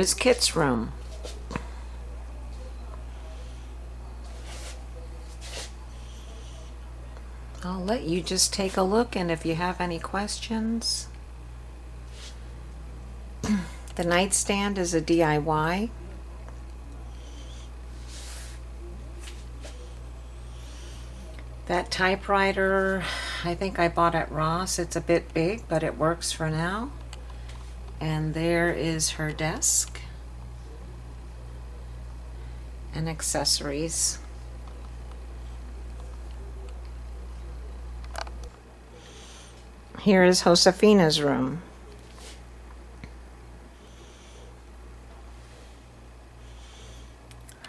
is Kitt's room. I'll let you just take a look, and if you have any questions. The nightstand is a DIY. That typewriter, I think I bought at Ross. It's a bit big, but it works for now. And there is her desk and accessories. Here is Josefina's room.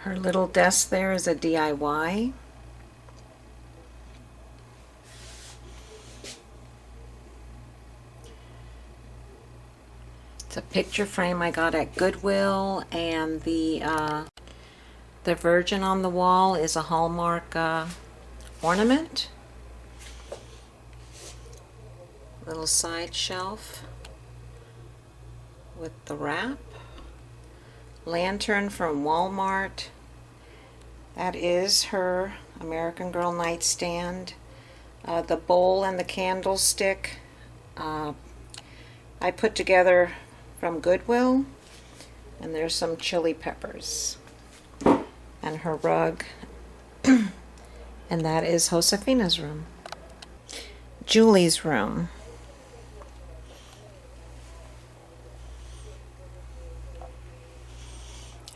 Her little desk there is a DIY. It's a picture frame I got at Goodwill, and the Virgin on the wall is a Hallmark ornament. Little side shelf with the wrap. Lantern from Walmart. That is her American Girl nightstand. The bowl and the candlestick I put together from Goodwill, and there's some chili peppers. And her rug. And that is Josefina's room. Julie's room.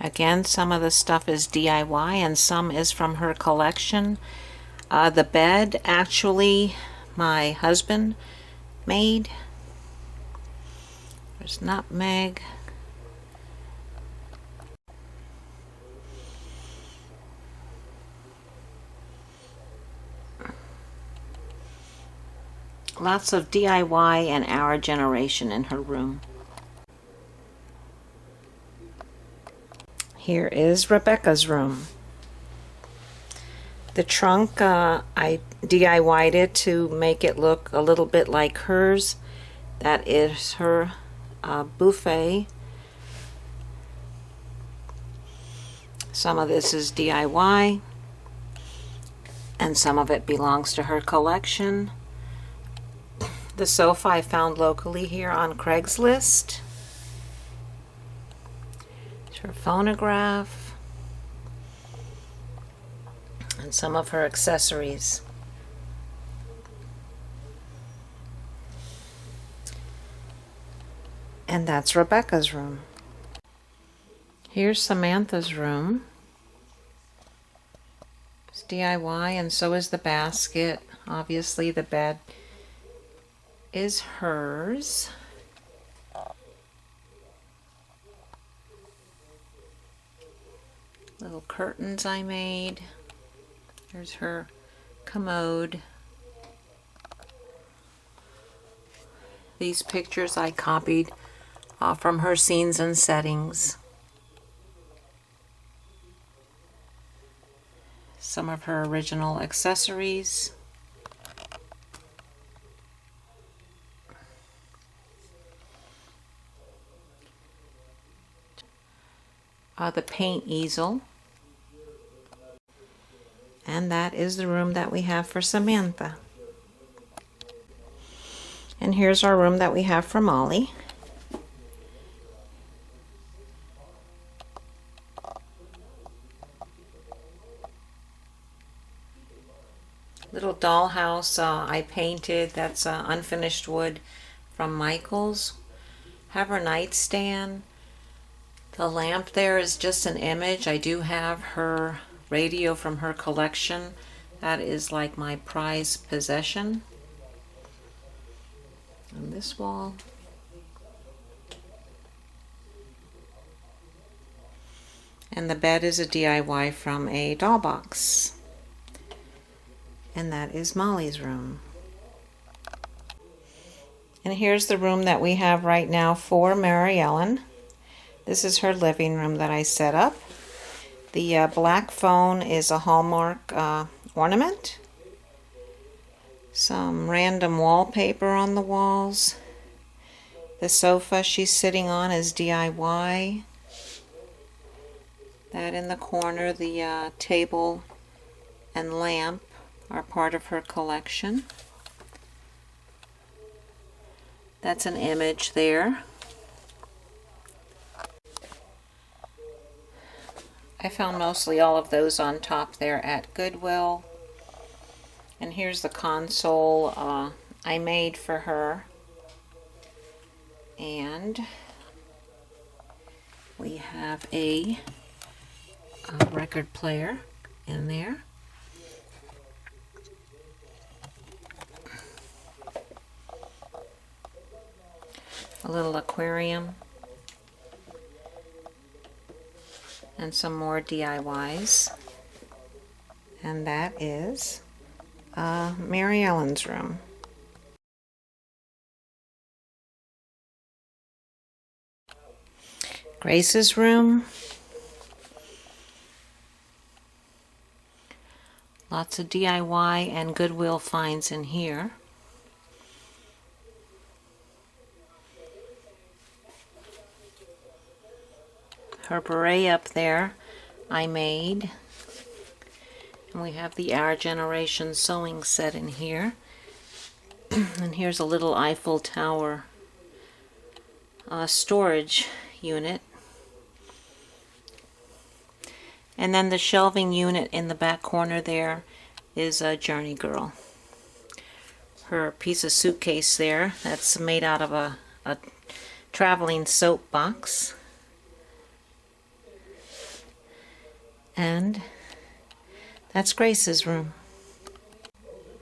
Again, some of the stuff is DIY and some is from her collection. The bed, actually, my husband made. There's nutmeg. Lots of DIY and our generation in her room. Here is Rebecca's room. The trunk, I DIY'd it to make it look a little bit like hers. That is her buffet. Some of this is DIY, and some of it belongs to her collection. The sofa I found locally here on Craigslist. Her phonograph, and some of her accessories. And that's Rebecca's room. Here's Samantha's room. It's DIY, and so is the basket. Obviously the bed is hers. Little curtains I made. There's her commode. These pictures I copied from her scenes and settings. Some of her original accessories. The paint easel. And that is the room that we have for Samantha. And here's our room that we have for Molly. Little dollhouse I painted. That's unfinished wood from Michael's. Have her nightstand. The lamp there is just an image. I do have her radio from her collection. That is like my prized possession. On this wall. And the bed is a DIY from a doll box. And that is Molly's room. And here's the room that we have right now for Mary Ellen. This is her living room that I set up. The black phone is a Hallmark ornament. Some random wallpaper on the walls. The sofa she's sitting on is DIY. That in the corner, the table and lamp are part of her collection. That's an image there. I found mostly all of those on top there at Goodwill. And here's the console I made for her. And we have a record player in there. A little aquarium. And some more DIYs. And that is Mary Ellen's room. Grace's room. Lots of DIY and Goodwill finds in here. Her beret up there I made. And we have the Our Generation sewing set in here. And here's a little Eiffel Tower storage unit. And then the shelving unit in the back corner there is a Journey Girl. Her piece of suitcase there, that's made out of a traveling soap box. And that's Grace's room.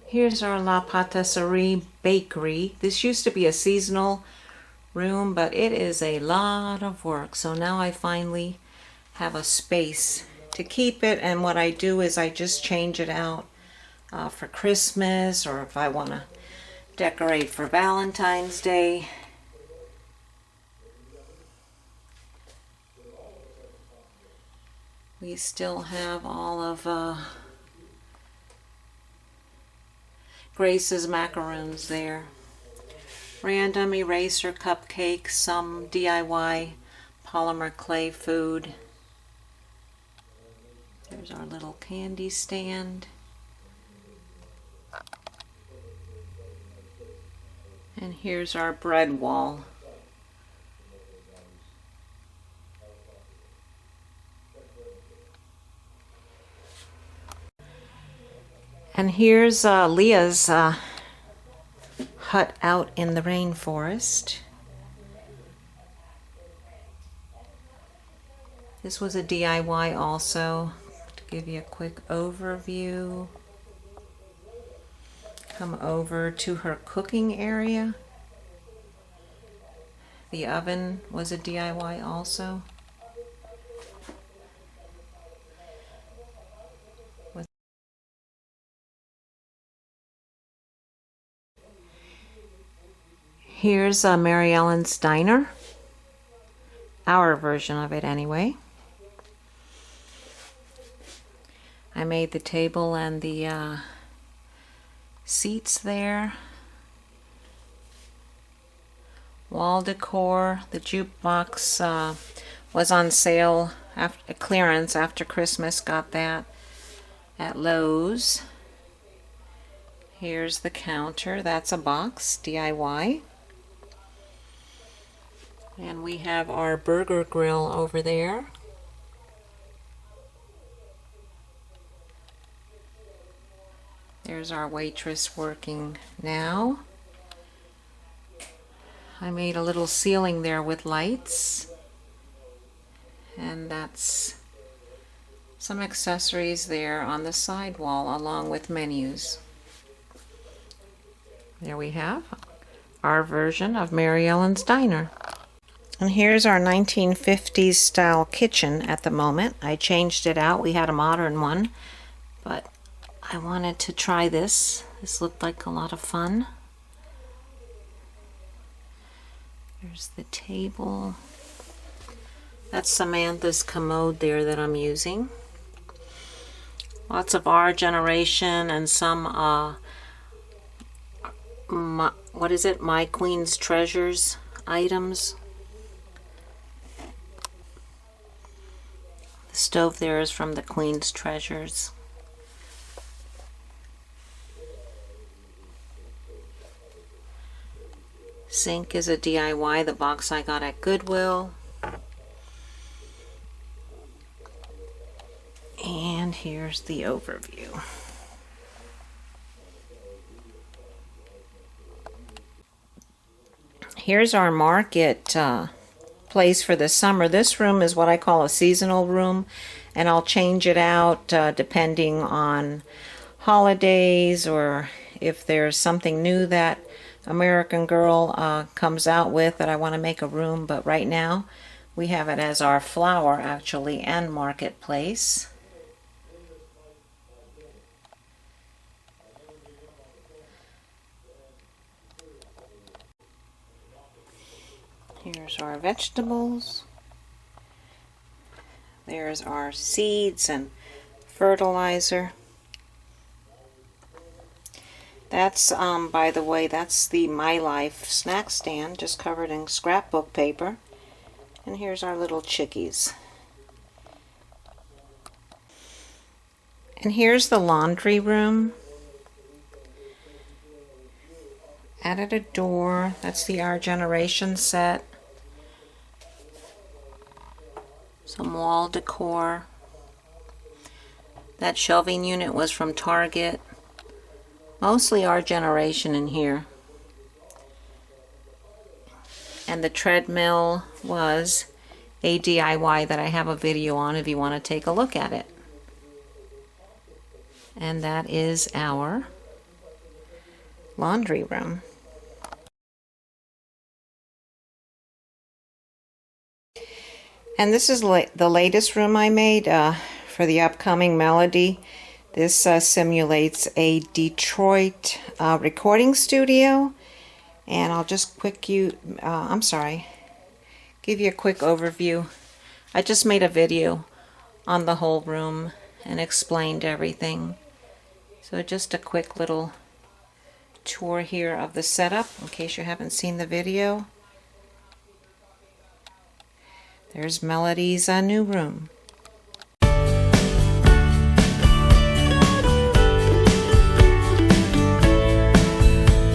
Here's our La Patisserie bakery. This used to be a seasonal room, but it is a lot of work. So now I finally have a space to keep it, and what I do is I just change it out for Christmas, or if I want to decorate for Valentine's Day. We still have all of Grace's macaroons there. Random eraser cupcakes, some DIY polymer clay food. There's our little candy stand. And here's our bread wall. And here's Leah's hut out in the rainforest. This was a DIY also. To give you a quick overview. Come over to her cooking area. The oven was a DIY also. Here's Mary Ellen's Diner. Our version of it anyway. I made the table and the seats there. Wall decor. The jukebox was on sale, after clearance after Christmas. Got that at Lowe's. Here's the counter. That's a box, DIY. And we have our burger grill over there. There's our waitress working now. I made a little ceiling there with lights. And that's some accessories there on the side wall along with menus. There we have our version of Mary Ellen's Diner. And here's our 1950s style kitchen at the moment. I changed it out. We had a modern one, but I wanted to try this. This looked like a lot of fun. There's the table. That's Samantha's commode there that I'm using. Lots of Our Generation and some, what is it? My Queen's Treasures items. stove there is from the Queen's Treasures. Sink is a DIY, the box I got at Goodwill. And here's the overview. Here's our market place for the summer. This room is what I call a seasonal room, and I'll change it out depending on holidays or if there's something new that American Girl comes out with that I want to make a room. But right now we have it as our flower actually and marketplace. Here's our vegetables. There's our seeds and fertilizer. That's, by the way, that's the My Life snack stand, just covered in scrapbook paper. And here's our little chickies. And here's the laundry room. Added a door. That's the Our Generation set. Some wall decor. That shelving unit was from Target. Mostly Our Generation in here. And the treadmill was a DIY that I have a video on if you want to take a look at it. And that is our laundry room. And this is the latest room I made for the upcoming Melody. This simulates a Detroit recording studio. And I'll just give you a quick overview. I just made a video on the whole room and explained everything. So just a quick little tour here of the setup in case you haven't seen the video. There's Melody's new room.